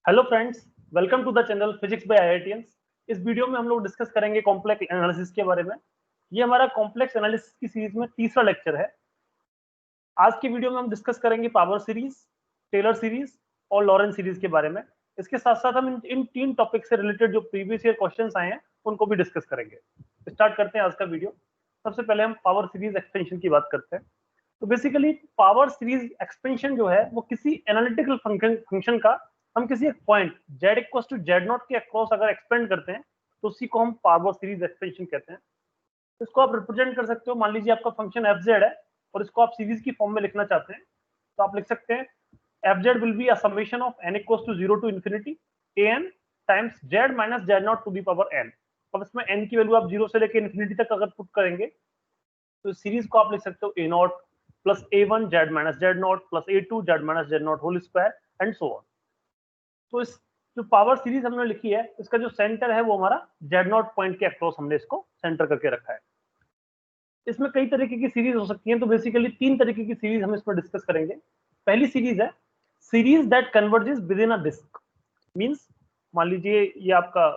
Hello friends, welcome to the channel physics by IITians. इस वीडियो में हम लोग डिस्कस करेंगे कॉम्प्लेक्स एनालिसिस के बारे में। ये हमारा कॉम्प्लेक्स एनालिसिस की सीरीज में तीसरा लेक्चर है। आज की वीडियो में हम डिस्कस करेंगे पावर सीरीज, टेलर सीरीज और लॉरेंस सीरीज के बारे में। इसके साथ साथ हम इन तीन टॉपिक से रिलेटेड जो प्रीवियस ईयर क्वेश्चंस आए हैं उनको भी डिस्कस करेंगे। स्टार्ट करते हैं आज का वीडियो। सबसे पहले हम पावर सीरीज एक्सपेंशन की बात करते हैं। तो बेसिकली पावर सीरीज एक्सपेंशन जो है वो किसी एनालिटिकल फंक्शन का हम किसी एक point z equal to z naught के अक्रॉस अगर एक्सपेंड करते हैं तो उसी को हम पावर सीरीज एक्सपेंशन कहते हैं। इसको आप रिप्रेजेंट कर सकते हो। मान लीजिए आपका फंक्शन एफ जेड है और इसको आप सीरीज की फॉर्म में लिखना चाहते हैं तो आप लिख सकते हैं f z will be a summation of n equal to 0 to infinity a n times z minus Z naught to the power n. अब इसमें एन की वैल्यू आप 0 से लेकर इन्फिनिटी तक अगर पुट करेंगे तो इस सीरीज को आप लिख सकते हो A naught plus A one Z minus Z naught plus A two Z minus Z naught whole square and so on. तो इस जो पावर सीरीज हमने लिखी है इसका जो सेंटर है वो हमारा जेड नॉट पॉइंट के अक्रॉस हमने इसको सेंटर करके रखा है। इसमें कई तरीके की सीरीज हो सकती हैं, तो बेसिकली तीन तरीके की सीरीज हम इसमें डिस्कस करेंगे। पहली सीरीज है series that converges within a disc. Means मान लीजिए ये आपका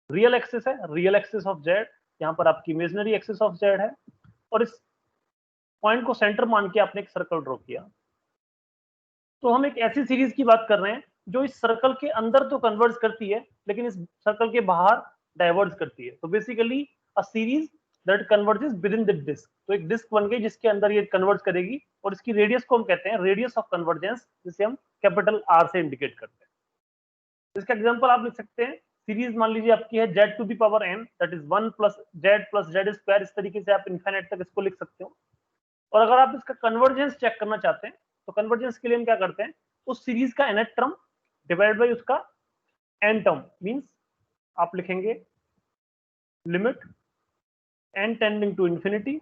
रियल एक्सिस है, रियल एक्सिस ऑफ जेड, यहाँ पर आपकी इमेजिनरी एक्सिस ऑफ जेड है और इस पॉइंट को सेंटर मान के आपने एक सर्कल ड्रॉ किया। तो हम एक ऐसी सीरीज की बात कर रहे हैं जो इस सर्कल के अंदर तो कन्वर्ज करती है लेकिन इस सर्कल के बाहर डाइवर्ज करती है। तो basically a series that converges within the disc. तो एक डिस्क बन गई जिसके अंदर ये कन्वर्ज करेगी और इसकी रेडियस को हम कहते हैं रेडियस ऑफ कन्वर्जेंस, जिसे हम कैपिटल आर से इंडिकेट करते हैं। इसका एग्जांपल आप लिख सकते हैं सीरीज मान लीजिए आपकी है z to the power n that is 1 plus z square. इस तरीके से आप इनफाइनाइट तक इसको लिख सकते हो। और अगर आप इसका कन्वर्जेंस चेक करना चाहते हैं तो कन्वर्जेंस के लिए हम क्या करते हैं, उस सीरीज का nth टर्म डिवाइड बाय उसका n टर्म। मींस आप लिखेंगे limit n tending to infinity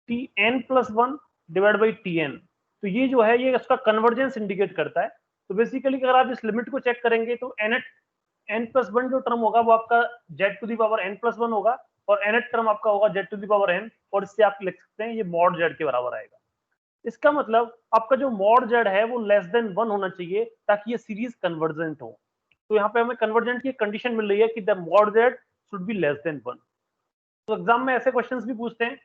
t n plus one divide by t n. तो ये जो है ये इसका कन्वर्जेंस इंडिकेट करता है। तो बेसिकली अगर आप इस लिमिट को चेक करेंगे तो एन प्लस वन जो टर्म होगा वो आपका z to the power N plus one होगा और nth टर्म आपका होगा z to the power n, और इससे आप लिख सकते हैं ये मॉड जेड के बराबर आएगा। इसका मतलब आपका जो मॉड जेड है वो लेस देन वन होना चाहिए ताकि ये सीरीज कन्वर्जेंट हो। तो यहाँ पे हमें कन्वर्जेंट की कंडीशन मिल रही है कि the mod Z should be less then one. तो एग्जाम में ऐसे क्वेश्चंस भी पूछते हैं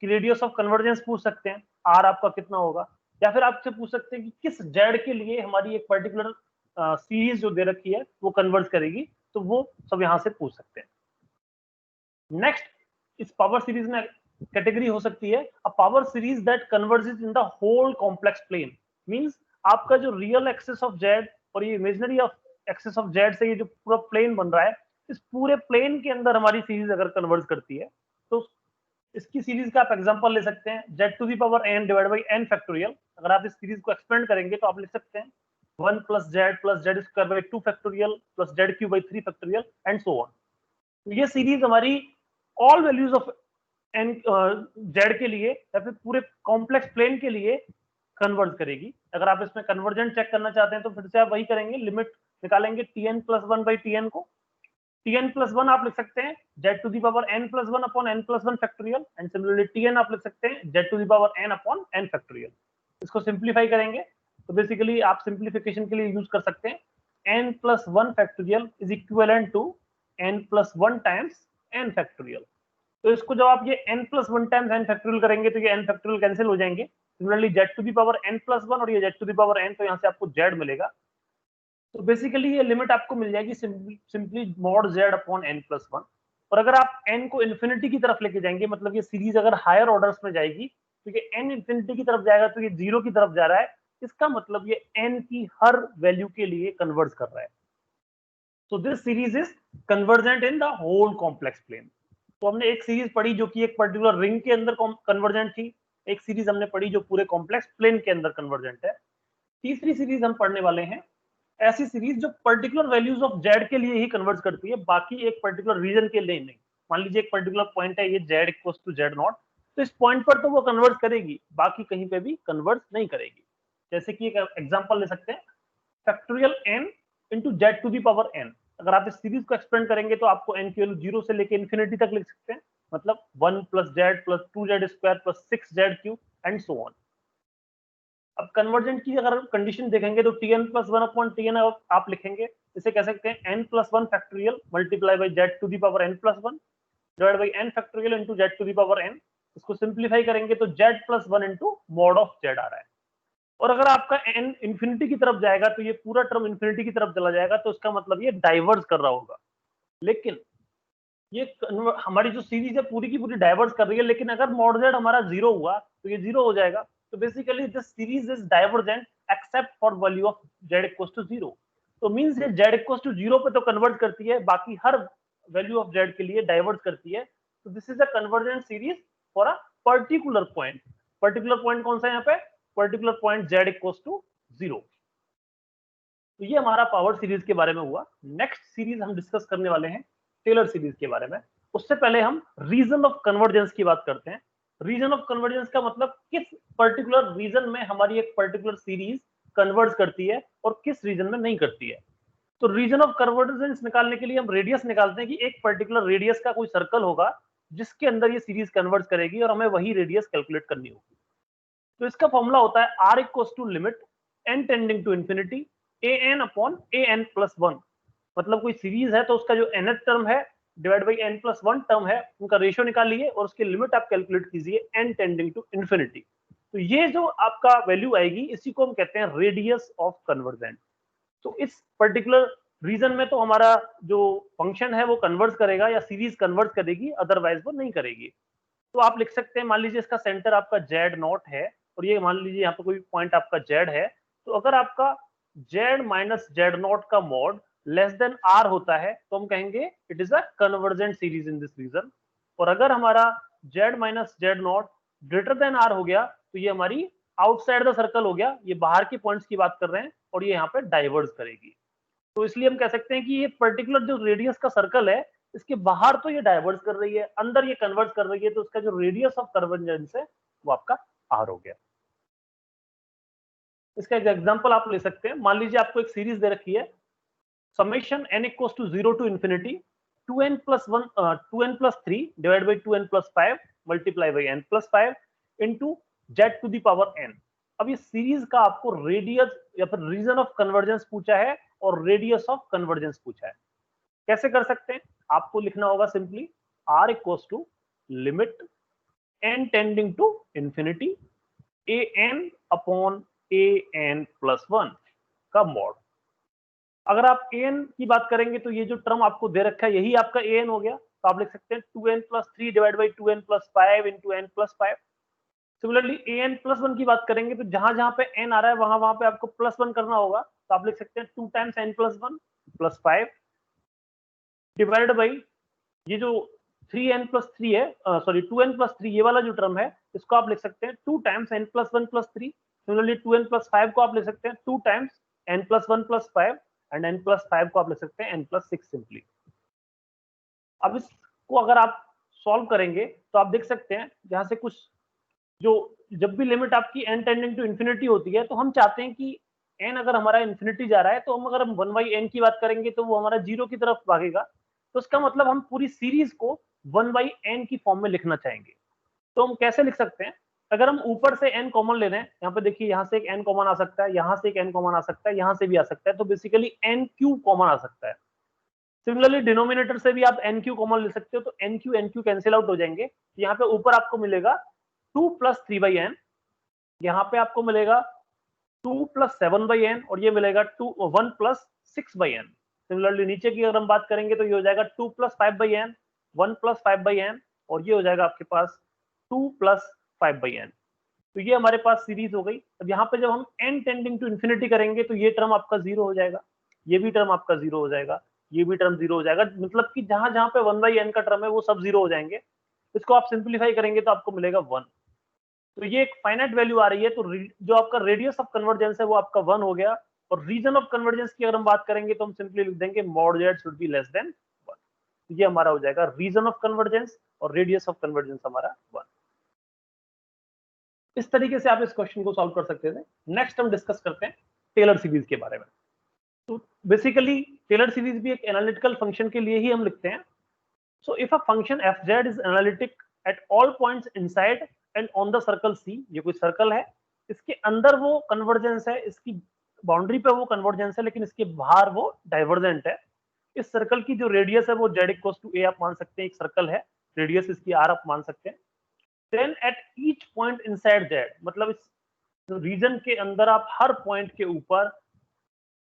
कि रेडियस ऑफ कन्वर्जेंस पूछ सकते हैं, आर आपका कितना होगा, या फिर आपसे पूछ सकते हैं कि किस जेड के लिए हमारी एक पर्टिकुलर सीरीज जो दे रखी है वो कन्वर्ज करेगी। तो वो सब यहाँ से पूछ सकते हैं। नेक्स्ट, इस पावर सीरीज में कैटेगरी हो सकती है a power series that converges in the whole complex plane. Means आपका जो रियल एक्सिस ऑफ जेड और ये imaginary of axis of z से ये जो पूरा प्लेन बन रहा है, इस पूरे प्लेन के अंदर हमारी सीरीज अगर कन्वर्ज करती है तो इसकी सीरीज का आप एग्जांपल ले सकते हैं z to the power n divide by n factorial. अगर आप इस सीरीज को एक्सपेंड करेंगे तो आप लिख सकते हैं 1 plus z square by 2 factorial plus z cube by 3 factorial and so on. ये सीरीज हमारी all values of n z के लिए या फिर पूरे कॉम्प्लेक्स प्लेन के लिए कन्वर्ज करेगी। अगर आप इसमें कन्वर्जेंट चेक करना चाहते हैं तो फिर से आप वही करेंगे, लिमिट निकालेंगे t n plus one by t n को। टी एन प्लस वन आप लिख सकते हैं z to the power N plus one upon n plus one factorial and similarly t n आप लिख सकते हैं z to the power n upon n factorial. इसको सिंप्लीफाई करेंगे तो बेसिकली आप सिंप्लीफिकेशन के लिए यूज कर सकते हैं n plus one factorial is equivalent to n plus one times n factorial. तो इसको जब आप ये n plus one times n factorial करेंगे तो ये n फैक्टोरियल कैंसिल हो जाएंगे। Similarly z to the power n plus one और ये z to the power n, तो यहाँ से आपको z मिलेगा। तो बेसिकली ये लिमिट आपको मिल जाएगी simply mod z upon n plus one. और अगर आप n को इन्फिनिटी की तरफ लेके जाएंगे, मतलब ये सीरीज अगर हायर ऑर्डर्स में जाएगी तो ये n इन्फिनिटी की तरफ जाएगा तो ये जीरो की तरफ जा रहा है। इसका मतलब ये n की हर वैल्यू के लिए कन्वर्ज कर रहा है। तो this series is convergent in the whole complex plane. तो हमने एक सीरीज पढ़ी जो कि एक पर्टिकुलर रिंग के अंदर कन्वर्जेंट थी, एक सीरीज हमने पढ़ी जो पूरे कॉम्प्लेक्स प्लेन के अंदर कन्वर्जेंट है। तीसरी सीरीज हम पढ़ने वाले हैं ऐसी सीरीज जो पर्टिकुलर वैल्यूज ऑफ जेड के लिए ही कन्वर्ज करती है, बाकी एक पर्टिकुलर रीजन के लिए नहीं। मान लीजिए एक पर्टिकुलर पॉइंट है ये z equal to z naught, तो इस पॉइंट पर तो वो कन्वर्ज करेगी, बाकी कहीं पे भी कन्वर्ज नहीं करेगी। जैसे कि एक एग्जांपल ले सकते हैं factorial n into z to the power n। अगर आप इस सीरीज को एक्सपेंड करेंगे तो आपको n की वैल्यू जीरो से लेकर इन्फिनिटी तक लिख सकते हैं, मतलब 1 plus z plus two z square plus six z cube and so on. अब कन्वर्जेंट की अगर कंडीशन देखेंगे तो tn plus one upon tn आप लिखेंगे, इसे कह सकते हैं n plus one factorial multiply by z to the power n plus one divide by n factorial into z to the power n। इसको सिंप्लीफाई करेंगे तो z plus one into mod of z आ रहा है। और अगर आपका n infinity की तरफ जाएगा तो ये पूरा टर्म इंफिनिटी की तरफ चला जाएगा, तो इसका मतलब ये डाइवर्स कर रहा होगा। लेकिन ये हमारी जो सीरीज है पूरी की पूरी डाइवर्स कर रही है, लेकिन अगर मॉड z हमारा जीरो हुआ तो ये जीरो हो जाएगा। तो basically this series is divergent except for value of z equals to zero. तो मींस ये z इक्वल्स टू जीरो पे तो कन्वर्ट करती है, बाकी हर वैल्यू ऑफ z के लिए डाइवर्ट करती है। तो this is a convergent series for a particular point. Particular point कौन सा है यहाँ पे? Particular point z equals to zero. तो ये हमारा पावर सीरीज के बारे में हुआ। नेक्स्ट सीरीज हम डिस्कस करने वाले हैं टेलर सीरीज के बारे में। उससे पहले हम रीजन ऑफ कन्वर्जेंस की बात करते हैं। रीजन ऑफ कन्वर्जेंस का मतलब किस पर्टिकुलर रीजन में हमारी एक पर्टिकुलर सीरीज कन्वर्ज करती है और किस रीजन में नहीं करती है। तो रीजन ऑफ कन्वर्जेंस निकालने के लिए हम रेडियस निकालते हैं कि एक पर्टिकुलर रेडियस का कोई सर्कल होगा जिसके अंदर ये सीरीज कन्वर्ज करेगी और हमें वही रेडियस कैलकुलेट करनी होगी। तो इसका फॉर्मूला होता है r equals to limit n tending to infinity an upon an plus one. मतलब कोई सीरीज है तो उसका जो nth टर्म है divide by n plus one term है, उनका रेशियो निकालिए और उसकी लिमिट आप कैलकुलेट कीजिए n टेंडिंग टू इंफिनिटी। तो ये जो आपका वैल्यू आएगी इसी को हम कहते हैं रेडियस ऑफ कन्वर्जेंट। तो इस पर्टिकुलर रीजन में तो हमारा जो फंक्शन है वो कन्वर्ज करेगा या सीरीज कन्वर्ज करेगी, अदरवाइज वो नहीं करेगी। तो आप लिख सकते हैं, मान लीजिए इसका सेंटर आपका z नॉट है और ये मान लीजिए यहाँ पे कोई पॉइंट आपका z है। तो अगर आपका z माइनस z नॉट का मॉड लेस देन r होता है तो हम कहेंगे it is a convergent series in this region. और अगर हमारा z minus z naught greater than r हो गया तो ये हमारी आउटसाइड द सर्कल हो गया, ये बाहर के पॉइंट्स की बात कर रहे हैं और ये यहाँ पे डाइवर्स करेगी। तो इसलिए हम कह सकते हैं कि ये पर्टिकुलर जो रेडियस का सर्कल है इसके बाहर तो ये डाइवर्स कर रही है, अंदर ये कन्वर्ट कर रही है, तो उसका जो रेडियस ऑफ कन्वर्जेंस है वो आपका r हो गया। इसका एक एग्जांपल आप ले सकते हैं। मान लीजिए आपको एक सीरीज दे रखी है summation n equals to 0 to infinity 2n plus 1 2n plus 3 divide by 2n plus 5 multiply by n plus 5 into z to the power n। अब ये सीरीज का आपको रेडियस या फिर रीजन ऑफ कन्वर्जेंस पूछा है और रेडियस ऑफ कन्वर्जेंस पूछा है। कैसे कर सकते हैं? आपको लिखना होगा simply r equals to limit n tending to infinity an upon an plus one का मॉड। अगर आप an की बात करेंगे तो ये जो टर्म आपको दे रखा है यही आपका an हो गया। तो आप लिख सकते हैं 2n plus 3 divide by 2n plus 5 into n plus 5। Similarly an plus one की बात करेंगे तो जहां जहां पे n आ रहा है वहां वहां पे आपको प्लस वन करना होगा। तो आप लिख सकते हैं 2 times n plus one plus 5 divide by ये जो 3n प्लस 3 है, सॉरी 2n प्लस 3 ये वाला जो टर्म है इसको आप लिख सकते हैं 2 times n plus one plus 3। Similarly 2n plus 5 को आप लिख सकते हैं 2 times n plus one plus 5 and n plus 5 को आप लिख सकते हैं n प्लस 6 सिंपली। अब इसको अगर आप सॉल्व करेंगे तो आप देख सकते हैं जहां से कुछ जो जब भी लिमिट आपकी n टेंडिंग टू इंफिनिटी होती है तो हम चाहते हैं कि n अगर हमारा इंफिनिटी जा रहा है तो हम अगर हम 1/n की बात करेंगे तो वो हमारा जीरो की तरफ भागेगा। तो इसका मतलब हम पूरी सीरीज को 1/n की फॉर्म में लिखना चाहेंगे। तो हम कैसे लिख सकते हैं? अगर हम ऊपर से n कॉमन ले रहे हैं, यहाँ पे देखिए यहाँ से एक n कॉमन आ सकता है, यहाँ से एक n कॉमन आ सकता है, यहाँ से भी आ सकता है, तो बेसिकली n क्यूब कॉमन आ सकता है। सिमिलरली डिनोमिनेटर से भी आप n क्यू कॉमन ले सकते हो, तो n क्यू कैंसिल आउट हो जाएंगे। यहाँ पे ऊपर आपको मिलेगा 2 प्लस 3/n, यहाँ पे आपको मिलेगा 2 प्लस 7/n और ये मिलेगा 1 प्लस 6/n। सिमिलरली नीचे की अगर हम बात करेंगे तो ये हो जाएगा 2 प्लस 5/n 1 प्लस 5/n और ये हो जाएगा आपके पास 2 प्लस 5/n। तो ये हमारे पास सीरीज हो गई। अब यहाँ पे जब हम n टेंडिंग टू इंफिनिटी करेंगे तो ये टर्म आपका जीरो हो जाएगा, ये भी टर्म आपका जीरो हो जाएगा, ये भी टर्म जीरो हो जाएगा। मतलब कि जहां जहां पे 1/n का टर्म है वो सब जीरो हो जाएंगे। इसको आप सिंप्लीफाई करेंगे तो आपको मिलेगा 1। तो ये एक फाइनाइट वैल्यू आ रही है, तो जो आपका रेडियस ऑफ कन्वर्जेंस है वो आपका 1 हो गया। और रीजन ऑफ कन्वर्जेंस की अगर हम बात करेंगे तो हम सिंपली लिख देंगे mod z should be less than 1। ये हमारा हो जाएगा रीजन ऑफ कन्वर्जेंस और रेडियस ऑफ कन्वर्जेंस हमारा 1। इस तरीके से आप इस क्वेश्चन को सॉल्व कर सकते थे। नेक्स्ट हम डिस्कस करते हैं टेलर सीरीज के बारे में। तो बेसिकली टेलर सीरीज भी एक एनालिटिकल फंक्शन के लिए ही हम लिखते हैं। So if a function fz is analytic at all points inside and on the circle C, ये कोई सर्कल है, इसके अंदर वो कन्वर्जेंस है, इसकी बाउंड्री पे वो कन्वर्जेंस है, लेकिन इसके बाहर वो डाइवर्जेंट है। इस सर्कल की जो रेडियस है वो z इक्वल्स टू a आप मान सकते हैं, एक सर्कल है, रेडियस इसकी r आप मान सकते हैं। Then at each point inside z, मतलब इस रीजन के अंदर आप हर पॉइंट के ऊपर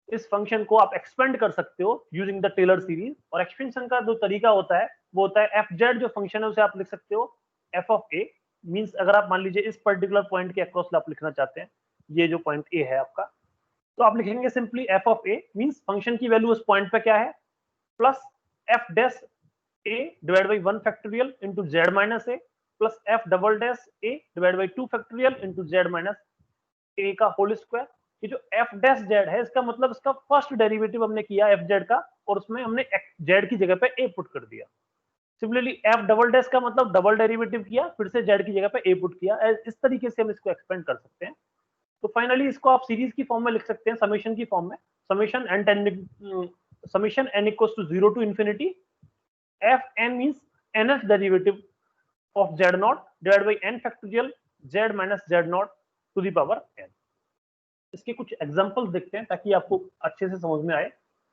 इस फंक्शन को आप एक्सपेंड कर सकते हो यूजिंग द टेलर सीरीज। और एक्सपेंशन का जो तरीका होता है वो होता है fz, जो फंक्शन है उसे आप लिख सकते हो f ऑफ a, मींस अगर आप मान लीजिए इस पर्टिकुलर पॉइंट के अक्रॉस आप लिखना चाहते हैं, ये जो पॉइंट a है आपका, तो आप लिखेंगे simply f of a, means function की वैल्यू उस पॉइंट पे क्या है, plus f dash a divide by 1 factorial into z minus a plus f double dash a divide by 2 factorial into z minus a का whole square. ये जो f dash z है, इसका मतलब इसका फर्स्ट डेरिवेटिव हमने किया f z का, और उसमें हमने z की जगह पे a पुट कर दिया। सिमिलरली f डबल डैश का मतलब डबल डेरिवेटिव किया, फिर से z की जगह पे a पुट किया। इस तरीके से हम इसको एक्सपेंड कर सकते हैं। तो फाइनली इसको आप सीरीज की फॉर्म में लिख सकते हैं, समेशन की फॉर्म में, summation n equals to 0 to infinity f n means nth derivative of z naught divide by n factorial z minus z naught to the power n। इसके कुछ एग्जांपल्स देखते हैं ताकि आपको अच्छे से समझ में आए।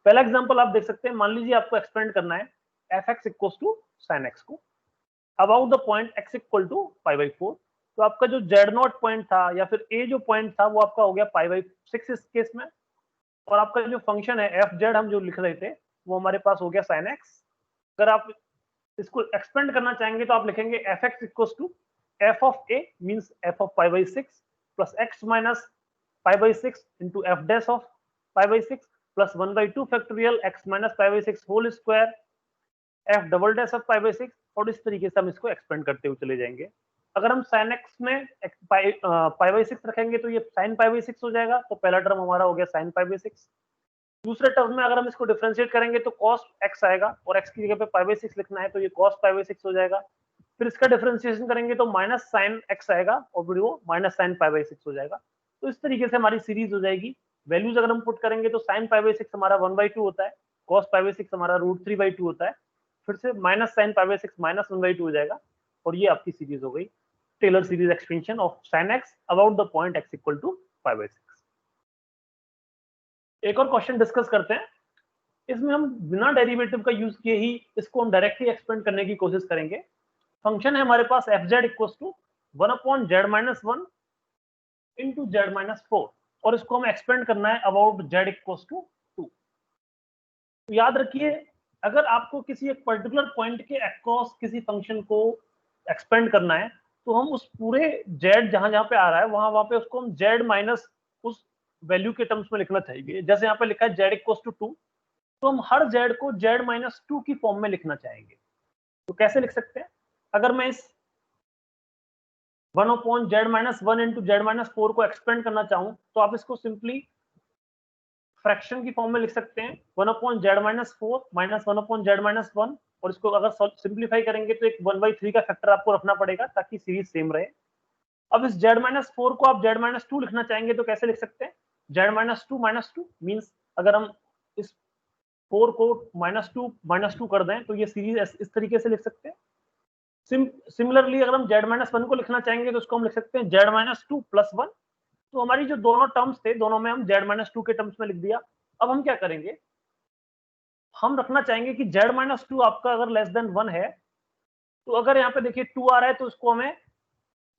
पहला एग्जांपल आप देख सकते हैं, मान लीजिए आपको एक्सपेंड करना है fx equals to sin x को about the point x equal to pi by 4। तो आपका जो z नॉट पॉइंट था या फिर a जो पॉइंट था वो आपका हो गया पाई बाई 6 इस केस में, और आपका जो फंक्शन है fz हम जो लिख रहे थे वो हमारे पास हो गया sin x। अगर आप इसको एक्सपेंड करना चाहेंगे तो आप लिखेंगे fx equals to f of a means f of pi by 6 plus x minus pi by 6 into f dash of pi by 6 plus 1 by 2 factorial x minus pi by 6 whole square f double dash of pi by 6। और इस तरीके से हम इसको expand करते हुए चले जाएंगे। अगर हम sin x में पाई बाई 6 रखेंगे तो ये sin पाई बाई 6 हो जाएगा, तो पहला टर्म हमारा हो गया sin पाई बाई 6। दूसरे टर्म में अगर हम इसको डिफरेंशिएट करेंगे तो cos x आएगा, और x की जगह पे पाई बाई 6 लिखना है तो ये cos पाई बाई 6 हो जाएगा। फिर इसका डिफरेंशिएशन करेंगे तो माइनस sin x आएगा, और फिर वो माइनस sin पाई बाई 6 हो जाएगा। तो इस तरीके से हमारी सीरीज हो जाएगी। वैल्यूज अगर हम पुट करेंगे तो sin पाई बाई 6 हमारा 1/2 होता है, cos पाई बाई 6 हमारा √3/2 होता है, फिर से minus sin pi by 6 minus 1/2 हो जाएगा, और ये आपकी सीरीज हो गई, Taylor series expansion of sin x about the point x equal to pi by 6। एक और क्वेश्चन डिस्कस करते हैं। इसमें हम बिना डेरिवेटिव का यूज किए ही इसको हम डायरेक्टली एक्सपेंड करने की कोशिश करेंगे। फंक्शन है हमारे पास fz equals to 1 upon z minus 1 into z minus 4, और इसको हमें एक्सपेंड करना है अबाउट z इक्वल्स टू 2। तो याद रखिए, अगर आपको किसी एक पर्टिकुलर पॉइंट के अक्रॉस किसी फंक्शन को एक्सपेंड करना है तो हम उस पूरे z जहां जहां पे आ रहा है वहां पे उसको हम z माइनस उस वैल्यू के टर्म्स में लिखना चाहिए। जैसे यहाँ पे लिखा है z इक्वल्स टू 2, तो हम हर z को z माइनस 2 की फॉर्म में लिखना चाहेंगे। तो कैसे लिख सकते हैं, अगर मैं इस 1 upon z minus 1 into z minus 4 को एक्सपेंड करना चाहूं तो आप इसको सिंपली फ्रैक्शन की फॉर्म में लिख सकते हैं, 1 upon z minus 4 minus 1 upon z minus 1, और इसको अगर सिंप्लीफाई करेंगे तो एक 1/3 का फैक्टर आपको रखना पड़ेगा ताकि सीरीज सेम रहे। अब इस z माइनस 4 को आप z माइनस 2 लिखना चाहेंगे तो कैसे लिख सकते हैं, z माइनस 2 मींस अगर हम इस 4 को माइनस टू कर दें तो ये सीरीज इस तरीके से लिख सकते हैं। सिमिलरली अगर हम z माइनस 1 को लिखना चाहेंगे तो उसको हम लिख सकते हैं z माइनस 2 प्लस 1। तो हमारी जो दोनों टर्म्स थे दोनों में हम z माइनस 2 के टर्म्स में लिख दिया। अब हम क्या करेंगे, हम रखना चाहेंगे कि z माइनस 2 आपका अगर लेस देन 1 है, तो अगर यहाँ पे देखिए 2 आ रहा है तो उसको हमें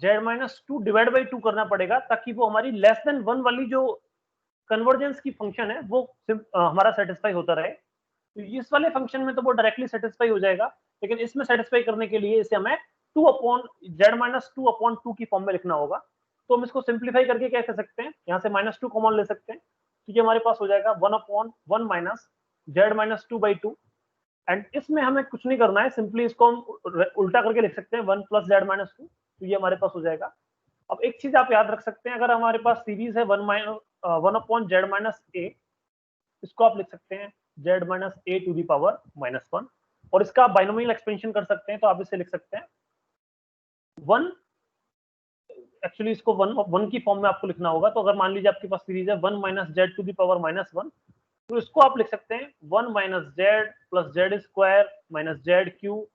z माइनस 2 डिवाइड बाई 2 करना पड़ेगा ताकि वो हमारी लेस देन 1 वाली जो कन्वर्जेंस की फंक्शन है वो हमारा सेटिस्फाई होता रहे। तो इस वाले फंक्शन में तो वो डायरेक्टली सेटिस्फाई हो जाएगा, लेकिन इसमें सेटिस्फाई करने के लिए इसे हमें 2 अपॉन z माइनस 2 अपॉन 2 की फॉर्म में लिखना होगा। तो हम इसको सिंप्लीफाई करके क्या कर सकते हैं, यहाँ से माइनस 2 कॉमन ले सकते हैं, तो ये हमारे पास हो जाएगा 1 upon 1 minus z minus 2/2। And इसमें हमें कुछ नहीं करना है, सिंपली इसको हम उल्टा करके लिख सकते हैं 1 प्लस z माइनस 2, तो ये हमारे पास हो जाएगा। अब एक चीज आप याद रख सकते हैं, अगर हमारे पास सीरीज है 1 अपॉन z माइनस a, इसको आप लिख सकते हैं z minus a to the power minus 1, और इसका आप बाइनोमियल एक्सपेंशन कर सकते हैं, तो आप इसे लिख सकते हैं 1, एक्चुअली इसको 1 की फॉर्म में आपको लिखना होगा। तो अगर मान लीजिए आपके पास सीरीज है 1 minus z to the power minus 1, तो इसको आप लिख सकते हैं 1 minus z plus z square minus z cube,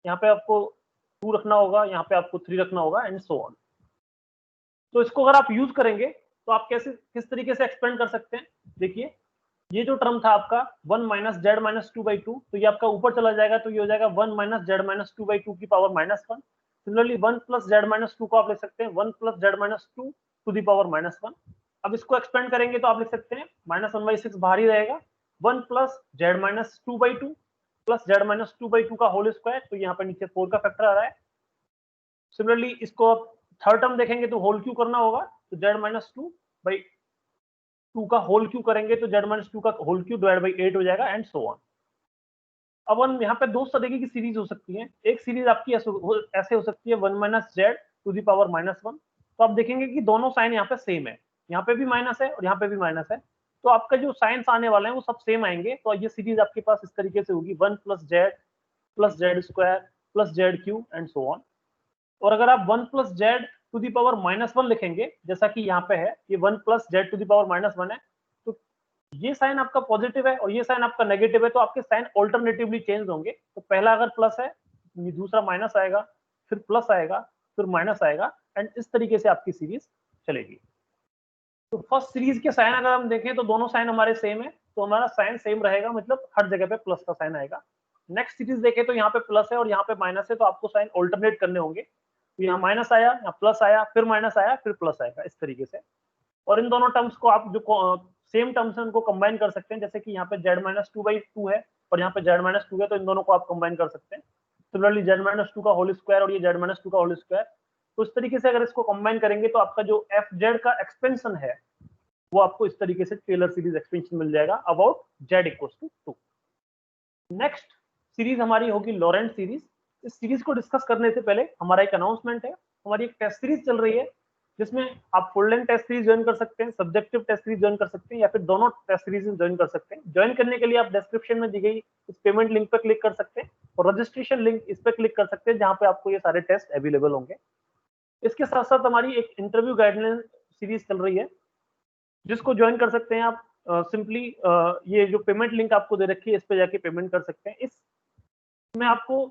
यहाँ पे आपको 2 रखना होगा, यहाँ पे आपको 3 रखना होगा, एंड सो ऑन। तो इसको अगर आप यूज करेंगे तो आप कैसे किस तरीके से एक्सपेंड कर सकते हैं, देखिए ये जो टर्म था आपका 1 माइनस जेड माइनस 2/2, तो ये आपका ऊपर चला जाएगा, तो ये हो जाएगा 1 माइनस जेड माइनस 2/2 की पावर -1। सिमिलरली 1 प्लस जेड माइनस 2 को आप लिख सकते हैं 1 plus Z minus 2 to the power -1। अब इसको एक्सपेंड करेंगे तो आप लिख सकते हैं -1/6 बाहर ही रहेगा, 1 plus Z minus 2/2 plus Z minus 2/2 का होल स्क्वायर, तो यहाँ पे नीचे 4 का फैक्टर आ रहा है। सिमिलरली इसको आप थर्ड टर्म देखेंगे तो होल क्यू करना होगा, तो जेड माइनस 2/2 का होल क्यू करेंगे तो जेड माइनस 2 का होल क्यू डिवाइड बाई 8 हो जाएगा, एंड सो ऑन। अब हम यहाँ पे दो तरीके की सीरीज हो सकती है, एक सीरीज आपकी ऐसे हो सकती है 1 minus z to the power -1। तो आप देखेंगे कि दोनों साइन यहाँ पे सेम है, यहाँ पे भी माइनस है और यहाँ पे भी माइनस है, तो आपका जो साइंस आने वाले हैं वो सब सेम आएंगे। तो ये सीरीज आपके पास इस तरीके से होगी 1 plus z square plus z cube and so on. और अगर आप 1 plus z to the power -1 लिखेंगे, जैसा कि यहाँ पे है, ये 1 plus z to the power -1 है, तो ये साइन आपका पॉजिटिव है और ये साइन आपका नेगेटिव है, तो आपके साइन ऑल्टरनेटिवली चेंज होंगे। तो पहला अगर प्लस है, दूसरा माइनस आएगा, फिर प्लस आएगा, फिर माइनस आएगा, एंड इस तरीके से आपकी सीरीज चलेगी। तो फर्स्ट सीरीज के साइन अगर हम देखें तो दोनों साइन हमारे सेम है, तो हमारा साइन सेम रहेगा, मतलब हर जगह पे प्लस का साइन आएगा। नेक्स्ट सीरीज देखें तो यहाँ पे प्लस है और यहाँ पे माइनस है, तो आपको साइन ऑल्टरनेट करने होंगे, तो यहाँ माइनस आया, यहाँ प्लस आया, फिर माइनस आया, फिर प्लस आएगा, इस तरीके से। और इन दोनों टर्म्स को आप जो सेम टर्म्स है उनको कंबाइन कर सकते हैं, जैसे कि यहाँ पे जेड माइनस 2/2 है और यहाँ पे जेड माइनस 2 है, तो इन दोनों को आप कंबाइन कर सकते हैं। सिमिलरली जेड माइनस 2 का होल स्क्वायर और ये जेड माइनस 2 का होल स्क्वायर, तो इस तरीके से अगर इसको कंबाइन करेंगे तो आपका जो एफ जेड का एक्सपेंशन है वो आपको इस तरीके से टेलर सीरीज एक्सपेंशन मिल जाएगा about z equals to 2। Next series हमारी होगी लॉरेंट सीरीज। इस सीरीज को डिस्कस करने से पहले हमारा एक अनाउंसमेंट है, हमारी एक टेस्ट सीरीज चल रही है जिसमें आप full length test series join कर सकते हैं, सब्जेक्टिव टेस्ट सीरीज ज्वाइन कर सकते हैं, या फिर दोनों टेस्ट सीरीज ज्वाइन कर सकते हैं। ज्वाइन करने के लिए आप डिस्क्रिप्शन में दी गई इस पेमेंट लिंक पर क्लिक कर सकते हैं और रजिस्ट्रेशन लिंक इस पर क्लिक कर सकते हैं, जहां पे आपको ये सारे टेस्ट अवेलेबल होंगे। इसके साथ साथ हमारी एक इंटरव्यू गाइडलाइन सीरीज चल रही है जिसको ज्वाइन कर सकते हैं आप। सिंपली ये जो पेमेंट लिंक आपको दे रखी है इस पे जाके पेमेंट कर सकते हैं। इसमें आपको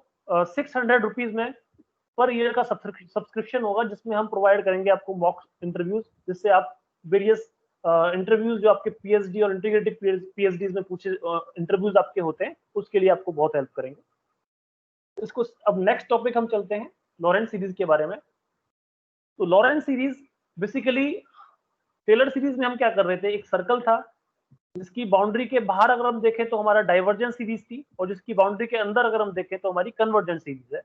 600 रुपीज में पर ईयर का सब्सक्रिप्शन होगा, जिसमें हम प्रोवाइड करेंगे आपको मॉक इंटरव्यूज, जिससे आप वेरियस इंटरव्यूज जो आपके पीएचडी और इंटीग्रेटेड पीएचडी में पूछे इंटरव्यूज आपके होते हैं, उसके लिए आपको बहुत हेल्प करेंगे। इसको अब नेक्स्ट टॉपिक हम चलते हैं लॉरेंट सीरीज के बारे में। तो Laurent series basically Taylor series में हम क्या कर रहे थे, एक सर्कल था जिसकी बाउंड्री के बाहर अगर हम देखें तो हमारा डाइवर्जेंस सीरीज थी, और जिसकी बाउंड्री के अंदर अगर हम देखें तो हमारी कन्वर्जेंस सीरीज है।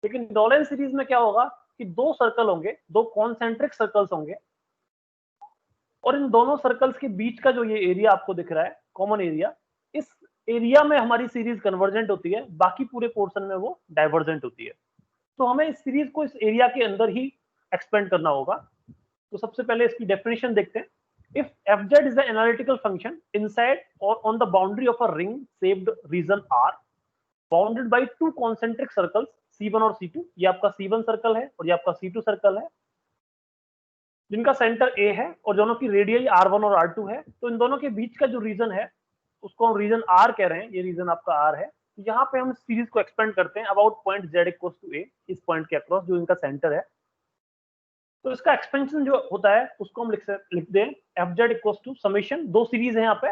लेकिन लॉरेंट सीरीज में क्या होगा कि दो सर्कल होंगे, दो कॉन्सेंट्रिक सर्कल्स होंगे, और इन दोनों सर्कल्स के बीच का जो ये एरिया आपको दिख रहा है, कॉमन एरिया, इस एरिया में हमारी सीरीज कन्वर्जेंट होती है, बाकी पूरे पोर्शन में वो डाइवर्जेंट होती है। तो हमें इस सीरीज को इस एरिया के अंदर ही एक्सपेंड करना होगा। तो सबसे पहले इसकी डेफिनेशन देखते हैं। If fz is an analytical function inside or on the boundary of a ring shaped region R, bounded by two concentric circles C1 और C2, ये आपका C1 सर्कल है और ये आपका C2 सर्कल है, जिनका सेंटर A है और दोनों की रेडियस R1 और R2 है। तो इन दोनों के बीच का जो रीजन है उसको हम रीजन R कह रहे हैं, ये रीजन आपका R है। यहाँ पे हम सीरीज को एक्सपेंड करते हैं about point z equals to A, इस पॉइंट के अक्रॉस जो इनका सेंटर है। तो इसका एक्सपेंशन जो होता है उसको हम लिख दें f z equals to summation, दो सीरीज है यहाँ पे,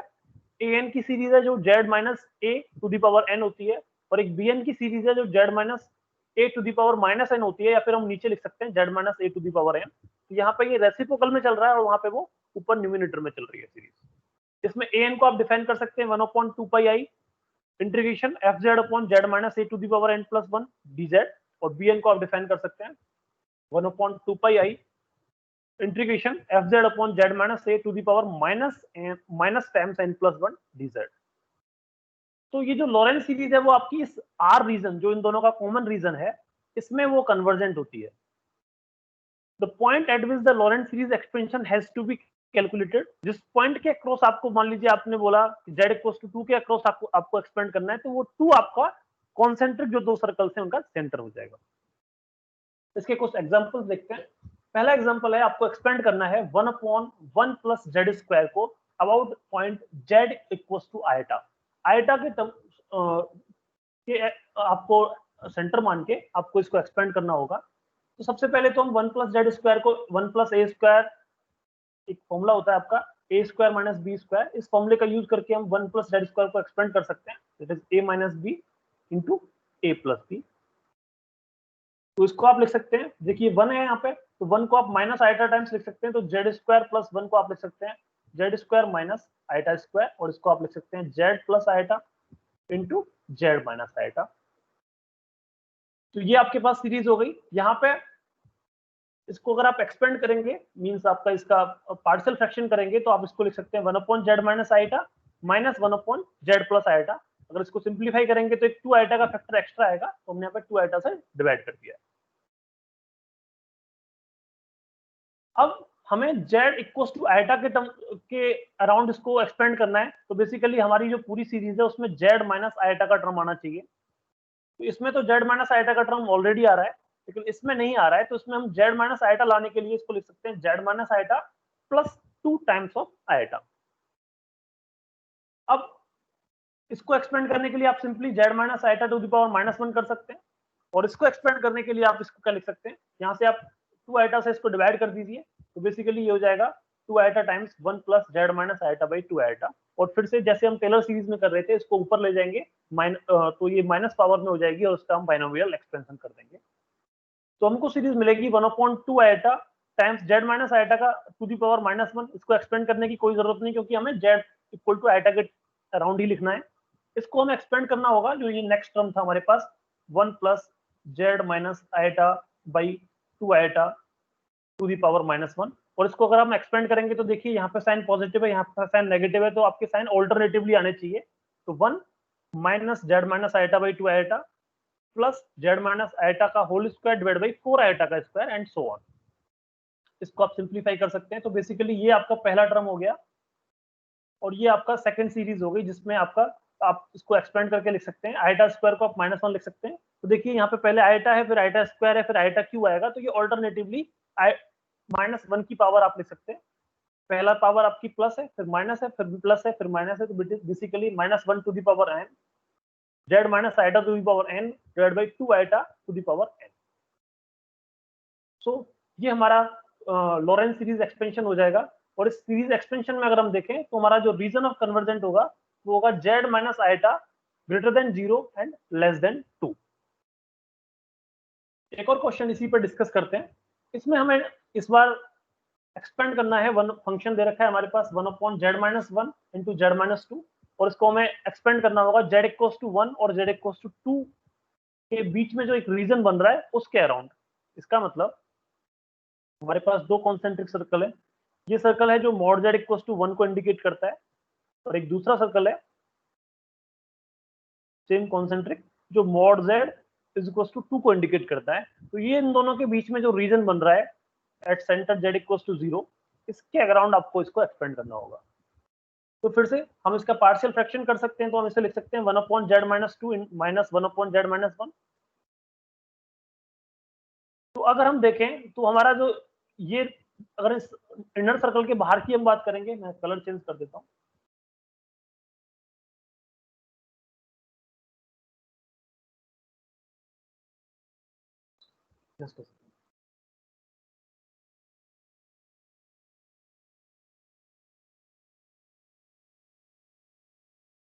ए एन की सीरीज है जो z minus A to the power n होती है, और एक बी एन की सीरीज है जो z minus A to the power minus n होती है, या फिर हम नीचे लिख सकते हैं z minus A to the power n. तो यहाँ पे ये रेसिप्रोकल में चल रहा है और वहां पे वो ऊपर न्यूमिनेटर में चल रही है सीरीज। इसमें ए एन को आप डिफाइन कर सकते हैं 1/2 pi I integration F Z upon Z minus A to the power N plus 1 D Z, और बी एन को आप डिफाइन कर सकते हैं 1/2 pi I integration F Z upon Z minus A to the power minus times N plus 1 D Z. तो ये जो Laurent series है वो आपकी इस आर रीजन, जो इन दोनों का कॉमन रीजन है, इसमें वो कन्वर्जेंट होती है। The point at which the Laurent series expansion has to be calculated, जिस पॉइंट के अक्रॉस आपको, मान लीजिए आपने बोला जेड इक्वल्स टू 2 के अक्रॉस आपको एक्सपेंड करना है, तो वो 2 आपका कॉन्सेंट्रिक जो दो सर्कल्स हैं उनका सेंटर हो जाएगा। इसके कुछ एग्जांपल्स देखते हैं। पहला एग्जांपल है, आपको एक्सपेंड करना है 1/1 प्लस जेड स्क्वायर को about point z equals to eta. Eta के आपको सेंटर मान के आपको इसको एक्सपेंड करना होगा। तो सबसे पहले तो हम 1 प्लस जेड स्क्वायर को 1 प्लस ए स्क्वायर, एक फॉर्मूला होता है आपका a square minus b square, इस फॉर्मूले का यूज करके हम 1 प्लस जेड स्क्वायर को एक्सपेंड कर सकते हैं, that is a minus b into a plus b. तो इसको आप लिख सकते हैं, देखिए 1 है यहाँ पे, तो 1 को आप माइनस आइटा टाइम्स लिख सकते हैं, तो जेड स्क्वायर प्लस 1 को आप लिख सकते हैं z square minus eta square, और इसको आप लिख सकते हैं z plus eta into z minus eta. तो ये आपके पास सीरीज हो गई। यहाँ पे इसको अगर आप एक्सपेंड करेंगे, मींस आपका इसका पार्शियल फ्रैक्शन करेंगे, तो आप इसको लिख सकते हैं 1 upon Z minus eta minus 1 upon z plus eta. अगर इसको सिंप्लीफाई करेंगे तो एक 2 आइटा का फैक्टर एक्स्ट्रा आएगा, तो हमने यहाँ पे 2 आइटा से डिवाइड कर दिया। अब हमें z इक्वल टू आइटा के टर्म के अराउंड इसको एक्सपेंड करना है, तो बेसिकली हमारी जो पूरी सीरीज है उसमें z माइनस आइटा का टर्म आना चाहिए। तो इसमें तो z माइनस आइटा का टर्म ऑलरेडी आ रहा है, लेकिन इसमें नहीं आ रहा है, तो इसमें हम z माइनस आइटा लाने के लिए इसको लिख सकते हैं z minus eta plus 2 times of eta. अब इसको एक्सपेंड करने के लिए आप simply z minus eta to the power minus 1 कर सकते हैं, और इसको एक्सपेंड करने के लिए आप इसको क्या लिख सकते हैं, यहाँ से आप 2 आइटा से इसको डिवाइड कर दीजिए, तो बेसिकली ये हो जाएगा 2 eta times 1 plus Z minus eta by 2 eta. और फिर से जैसे हम टेलर सीरीज में कर रहे थे, इसको ऊपर ले जाएंगे तो ये माइनस पावर में हो जाएगी, और उसका हम बाइनोमियल एक्सपेंशन कर देंगे, तो हमको सीरीज मिलेगी 1/2 eta times z minus eta का टू दी पावर माइनस 1। इसको एक्सपेंड करने की कोई जरूरत नहीं, क्योंकि हमें जेड इक्वल टू आइटा के अराउंड ही लिखना है। इसको हमें एक्सपेंड करना होगा, जो ये नेक्स्ट टर्म था हमारे पास 1 plus Z minus eta by 2 eta to the power minus 1। और इसको अगर हम एक्सपेंड करेंगे तो देखिए यहाँ पे साइन पॉजिटिव है, यहाँ पे साइन नेगेटिव है, तो आपके साइन ऑल्टरनेटिवली आने चाहिए। तो 1 minus Z minus eta by 2 eta plus Z minus eta का whole square divide by 4 eta का स्क्वायर एंड सो ऑन। इसको आप सिंप्लीफाई कर सकते हैं, तो बेसिकली ये आपका पहला टर्म हो गया, और ये आपका सेकंड सीरीज हो गई, जिसमें आपका आप इसको एक्सपेंड करके लिख सकते हैं, आइटा स्क्वायर को आप माइनस 1 लिख सकते हैं। तो देखिए यहाँ पे पहले आइटा है, फिर आइटा स्क्वायर है, फिर आइटा क्यू आएगा, तो ये ऑल्टरनेटिवली माइनस 1 की पावर आप लिख सकते हैं। पहला पावर आपकी प्लस है, फिर माइनस है, फिर प्लस है, फिर माइनस है, तो basically minus 1 to the power n z minus eta to the power n divide by 2 eta to the power n। So ये हमारा लॉरेंस सीरीज एक्सपेंशन हो जाएगा। और इस सीरीज एक्सपेंशन में अगर हम देखें, तो हमारा जो रीजन ऑफ कन्वर्जेंट होगा वो होगा z minus eta greater than 0 and less than 2। एक और क्वेश्चन इसी पर डिस्कस करते हैं। इसमें हमें इस बार एक्सपेंड करना है, वन फंक्शन दे रखा है हमारे पास 1 upon Z minus 1 into z minus 2, और इसको हमें एक्सपेंड करना होगा जेड इक्वल्स टू 1 और जेड इक्वल्स टू 2 के बीच में जो एक रीजन बन रहा है उसके अराउंड। इसका मतलब हमारे पास दो कॉन्सेंट्रिक सर्कल है, ये सर्कल है जो मॉड जेड इक्वल्स टू 1 को इंडिकेट करता है, और एक दूसरा सर्कल है सेम कॉन्सेंट्रिक जो mod Z is equals to 2 को इंडिकेट करता है। तो ये इन दोनों के बीच में जो रीजन बन रहा है at centre z equals to 0, इसके अराउंड आपको इसको एक्सपेंड करना होगा। तो फिर से हम इसका पार्शियल फ्रैक्शन कर सकते हैं, तो हम इसे लिख सकते हैं 1 upon Z minus 2 minus 1 upon Z minus 1। तो अगर हम देखें तो हमारा जो ये, अगर इस इनर सर्कल के बाहर की हम बात करेंगे, मैं कलर चेंज कर देता हूँ,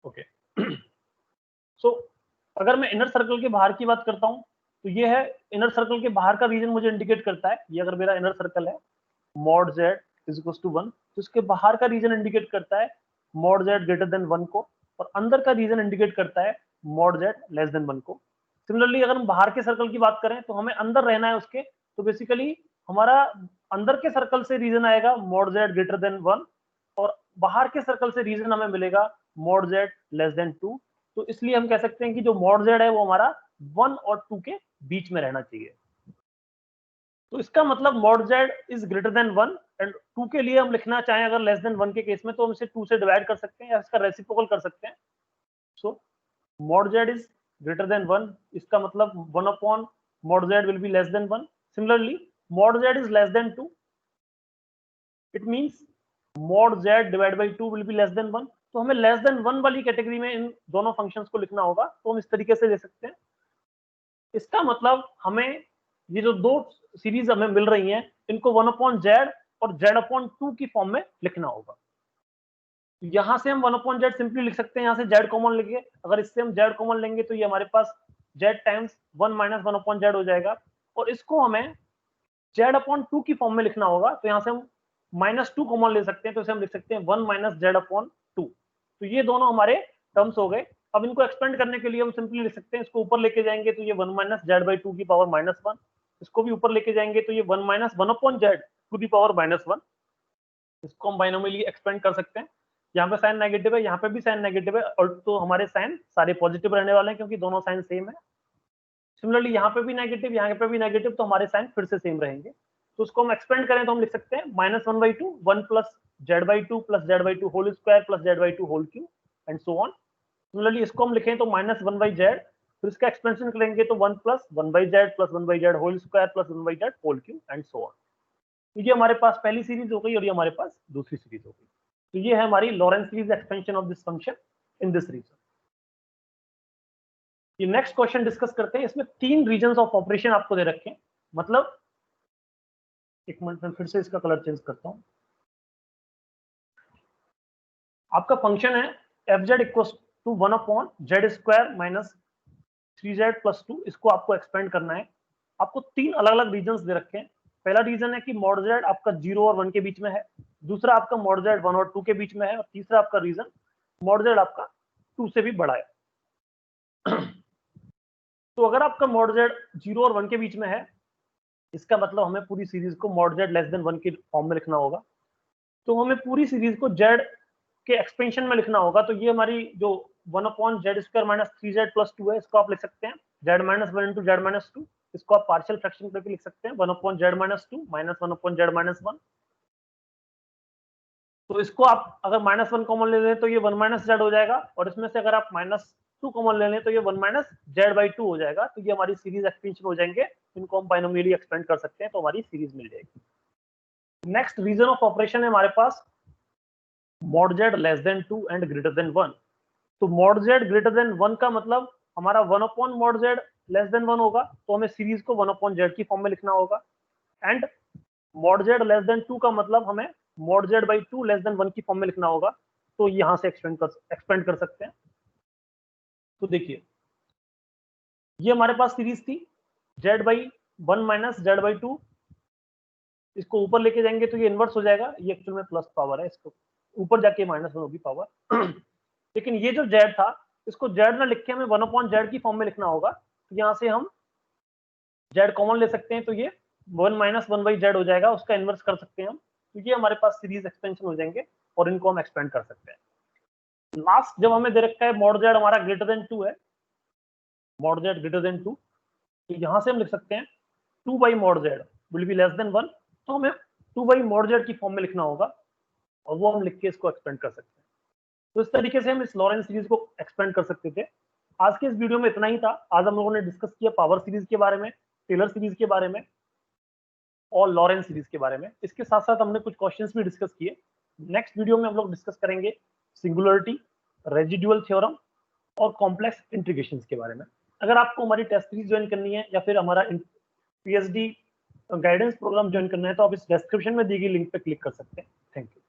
ओके। सो अगर मैं इनर सर्कल के बाहर की बात करता हूँ, तो ये है इनर सर्कल के बाहर का रीजन मुझे इंडिकेट करता है। ये अगर मेरा इनर सर्कल है mod Z is equal to 1, तो इसके बाहर का रीजन इंडिकेट करता है मॉड जेड ग्रेटर देन 1 को, और अंदर का रीजन इंडिकेट करता है मॉड जेड लेस देन 1 को। सिमिलरली अगर हम बाहर के सर्कल की बात करें, तो हमें अंदर रहना है उसके, तो बेसिकली हमारा अंदर के सर्कल से रीजन आएगा मॉड जेड ग्रेटर देन 1, और बाहर के सर्कल से रीजन हमें मिलेगा मॉड जेड लेस देन 2। तो इसलिए हम कह सकते हैं कि जो मॉड जेड है वो हमारा 1 और 2 के बीच में रहना चाहिए। तो इसका मतलब mod Z is greater than 1 and 2 के लिए हम लिखना चाहें अगर लेस देन 1 के केस में, तो हम इसे 2 से डिवाइड कर सकते हैं या इसका रेसिप्रोकल कर सकते हैं। So mod Z is greater than 1, इसका मतलब 1 upon mod Z will be less than 1। Similarly mod Z is less than 2, it means mod Z divide by 2 will be less than 1। तो हमें लेस देन 1 वाली category में इन दोनों functions को लिखना होगा, तो हम इस तरीके से ले सकते हैं। इसका मतलब हमें ये जो दो सीरीज हमें मिल रही हैं इनको 1/z और z/2 की फॉर्म में लिखना होगा। यहां से हम 1/z सिंपली लिख सकते हैं, यहां से z कॉमन लेंगे, अगर इससे हम z कॉमन लेंगे तो ये हमारे पास z टाइम्स 1 माइनस 1/z हो जाएगा, और इसको हमें z/2 की फॉर्म में लिखना होगा, तो यहां से हम -2 कॉमन ले सकते हैं, तो इसे हम लिख सकते हैं 1 माइनस z/2। तो ये दोनों हमारे टर्म्स हो गए। अब इनको एक्सपेंड करने के लिए हम सिंपली लिख सकते हैं, इसको ऊपर लेके जाएंगे तो ये 1 माइनस z/2 की पावर -1, इसको भी ऊपर लेके जाएंगे तो ये 1 minus 1/z to the power -1। इसको हम बाइनोमियली एक्सपेंड कर सकते हैं। यहाँ पे साइन नेगेटिव है, यहाँ पे भी साइन नेगेटिव है, और तो हमारे साइन सारे पॉजिटिव रहने वाले हैं क्योंकि दोनों साइन सेम है। सिमिलरली यहाँ पे भी नेगेटिव, यहाँ पे भी नेगेटिव, तो हमारे साइन फिर से सेम रहेंगे। तो उसको हम एक्सपेंड करें तो हम लिख सकते हैं -1/2 1 plus z/2 plus z/2 whole square plus z/2 whole cube and so on. Similarly इसको हम लिखें तो -1/z, फिर इसका एक्सपेंशन करेंगे तो 1 plus 1/z plus 1/z whole square plus 1/z whole cube and so on. तो ये हमारे पास पहली सीरीज हो गई और ये हमारे पास दूसरी सीरीज हो गई। तो ये है हमारी Laurent series expansion of this function in this region. ये नेक्स्ट क्वेश्चन डिस्कस करते हैं। इसमें 3 रीजन ऑफ ऑपरेशन आपको दे रखे हैं, मतलब एक मिनट में फिर से इसका कलर चेंज करता हूं। आपका फंक्शन है fz equals to 1/z² minus 3z+2। इसको आपको एक्सपेंड करना है। आपको 3 अलग अलग रीजन दे रखे हैं। पहला रीजन है कि mod z आपका 0 और 1 के बीच में है, दूसरा आपका mod z 1 और 2 के बीच में है, और तीसरा आपका रीजन mod z आपका 2 से भी बड़ा है। तो अगर आपका mod z 0 और 1 के बीच में है, इसका मतलब हमें पूरी सीरीज को mod z लेस देन 1 के फॉर्म में लिखना होगा। तो हमें पूरी सीरीज को z के एक्सपेंशन में लिखना होगा। तो ये हमारी जो 1/z² माइनस 3z+2 है, इसको आप लिख सकते हैं z-1 इंटू z-2। इसको आप पार्शियल फ्रैक्शन करके लिख सकते हैं 1/z-2 माइनस 1/z-1। तो इसको आप अगर -1 कॉमन ले लें तो ये 1 माइनस z हो जाएगा, और इसमें से अगर आप -2 कॉमन ले लें तो ये 1 माइनस z/2 हो जाएगा। तो ये हमारी सीरीज एक्सपेंशन हो जाएंगे, इनको हम बाइनोमियली एक्सपेंड कर सकते हैं, तो हमारी सीरीज मिल जाएगी। नेक्स्ट रीजन ऑफ ऑपरेशन है हमारे पास mod z less than 2 and greater than 1। तो mod z ग्रेटर देन 1 का मतलब हमारा 1/mod z लेस देन 1 होगा, तो हमें सीरीज को 1/z की फॉर्म में लिखना होगा। And mod z less than 2 का मतलब हमें mod z/2 लेस देन 1 की फॉर्म में लिखना होगा। तो यहां से एक्सपेंड कर सकते हैं। तो देखिए ये हमारे पास सीरीज थी z/1 माइनस z/2। इसको ऊपर लेके जाएंगे तो ये इनवर्स हो जाएगा, ये एक्चुअल में प्लस पावर है, इसको ऊपर जाके -1 होगी पावर। लेकिन ये जो z था, इसको z ना लिख के हमें 1/z की फॉर्म में लिखना होगा। तो यहाँ से हम z कॉमन ले सकते हैं, तो ये 1 माइनस 1/z हो जाएगा, उसका इनवर्स कर सकते हैं हम। तो ये हमारे पास सीरीज एक्सपेंशन हो जाएंगे और इनको हम एक्सपेंड कर सकते हैं। लास्ट जब हमें दे रखा है mod z हमारा ग्रेटर देन 2 है, mod z ग्रेटर देन 2, तो यहाँ से हम लिख सकते हैं 2/mod z will be less than 1। तो हमें 2/mod z की फॉर्म में लिखना होगा, और वो हम लिख के इसको एक्सपेंड कर सकते हैं। तो इस तरीके से हम इस लॉरेंट सीरीज को एक्सपेंड कर सकते थे। आज के इस वीडियो में इतना ही था। आज हम लोगों ने डिस्कस किया पावर सीरीज के बारे में, टेलर सीरीज के बारे में और लॉरेंट सीरीज के बारे में। इसके साथ साथ हमने कुछ क्वेश्चंस भी डिस्कस किए। नेक्स्ट वीडियो में हम लोग डिस्कस करेंगे सिंगुलरिटी, रेजिडुअल थ्योरम और कॉम्प्लेक्स इंटीग्रेशंस के बारे में। अगर आपको हमारी टेस्ट सीरीज ज्वाइन करनी है या फिर हमारा पीएचडी गाइडेंस प्रोग्राम ज्वाइन करना है, तो आप इस डिस्क्रिप्शन में दी गई लिंक पे क्लिक कर सकते हैं। Thank you.